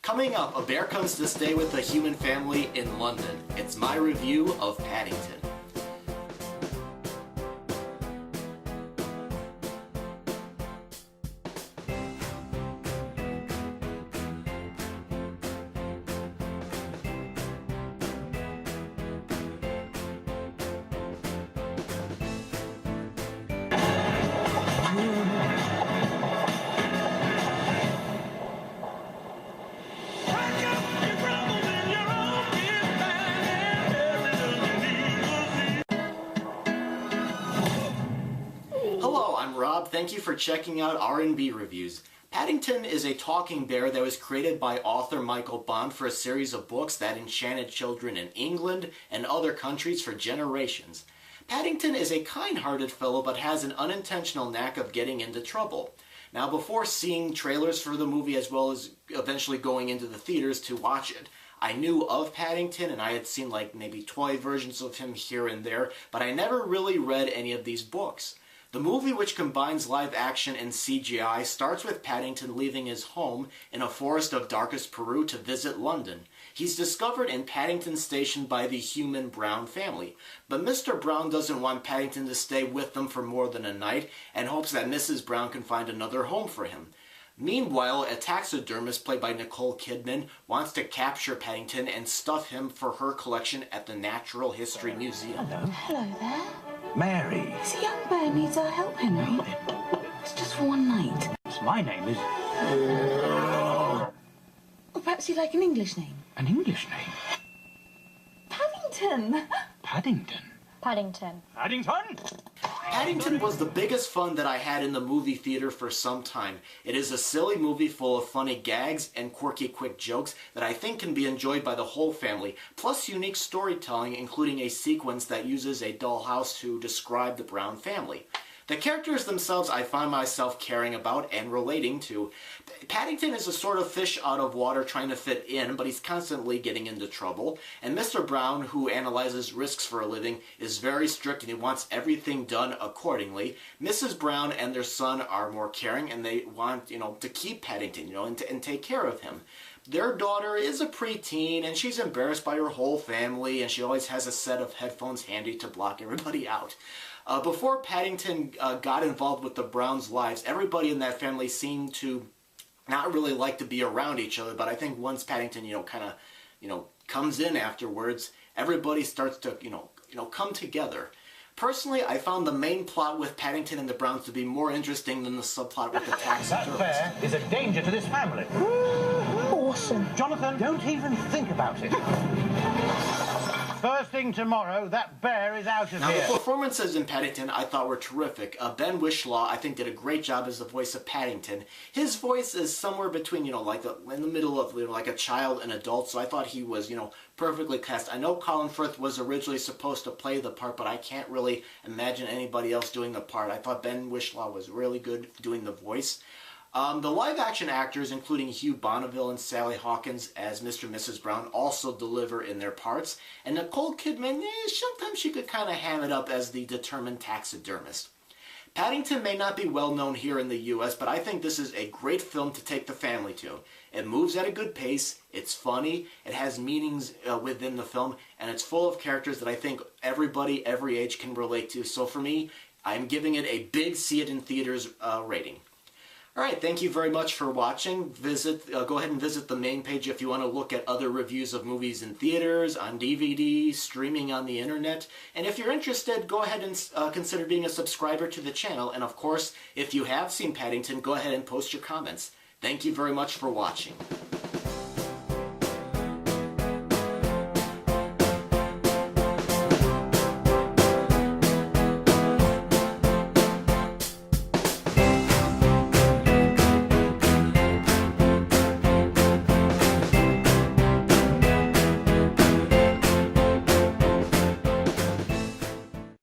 Coming up, a bear comes to stay with a human family in London. It's my review of Paddington. Hello, I'm Rob. Thank you for checking out R&B Reviews. Paddington is a talking bear that was created by author Michael Bond for a series of books that enchanted children in England and other countries for generations. Paddington is a kind-hearted fellow but has an unintentional knack of getting into trouble. Now, before seeing trailers for the movie as well as eventually going into the theaters to watch it, I knew of Paddington and I had seen like maybe toy versions of him here and there, but I never really read any of these books. The movie, which combines live action and CGI, starts with Paddington leaving his home in a forest of darkest Peru to visit London. He's discovered in Paddington Station by the human Brown family, but Mr. Brown doesn't want Paddington to stay with them for more than a night and hopes that Mrs. Brown can find another home for him. Meanwhile, a taxidermist played by Nicole Kidman wants to capture Paddington and stuff him for her collection at the Natural History Museum. Hello there. Mary. This young bird needs our help, Henry. It's just for one night. My name is... Or perhaps you'd like an English name. An English name? Paddington. Paddington. Paddington. Paddington? Paddington was the biggest fun that I had in the movie theater for some time. It is a silly movie full of funny gags and quirky quick jokes that I think can be enjoyed by the whole family, plus unique storytelling including a sequence that uses a dollhouse to describe the Brown family. The characters themselves I find myself caring about and relating to. Paddington is a sort of fish out of water trying to fit in, but he's constantly getting into trouble. And Mr. Brown, who analyzes risks for a living, is very strict and he wants everything done accordingly. Mrs. Brown and their son are more caring and they want, to keep Paddington, and take care of him. Their daughter is a preteen and she's embarrassed by her whole family and she always has a set of headphones handy to block everybody out. Before Paddington got involved with the Browns' lives, everybody in that family seemed to not really like to be around each other, but I think once Paddington, comes in afterwards, everybody starts to, come together. Personally, I found the main plot with Paddington and the Browns to be more interesting than the subplot with the taxidermist. That bear is a danger to this family. Awesome. Jonathan, don't even think about it. First thing tomorrow, that bear is out of Now, here. the performances in Paddington I thought were terrific. Ben Whishaw, I think, did a great job as the voice of Paddington. His voice is somewhere between, in the middle of, like a child and adult, so I thought he was, perfectly cast. I know Colin Firth was originally supposed to play the part, but I can't really imagine anybody else doing the part. I thought Ben Whishaw was really good doing the voice. The live-action actors, including Hugh Bonneville and Sally Hawkins as Mr. and Mrs. Brown, also deliver in their parts. And Nicole Kidman, sometimes she could kind of ham it up as the determined taxidermist. Paddington may not be well known here in the US, but I think this is a great film to take the family to. It moves at a good pace, it's funny, it has meanings within the film, and it's full of characters that I think everybody, every age can relate to. So for me, I'm giving it a big see it in theaters rating. Alright, thank you very much for watching. Go ahead and visit the main page if you want to look at other reviews of movies in theaters, on DVD, streaming on the internet. And if you're interested, go ahead and consider being a subscriber to the channel. And of course, if you have seen Paddington, go ahead and post your comments. Thank you very much for watching.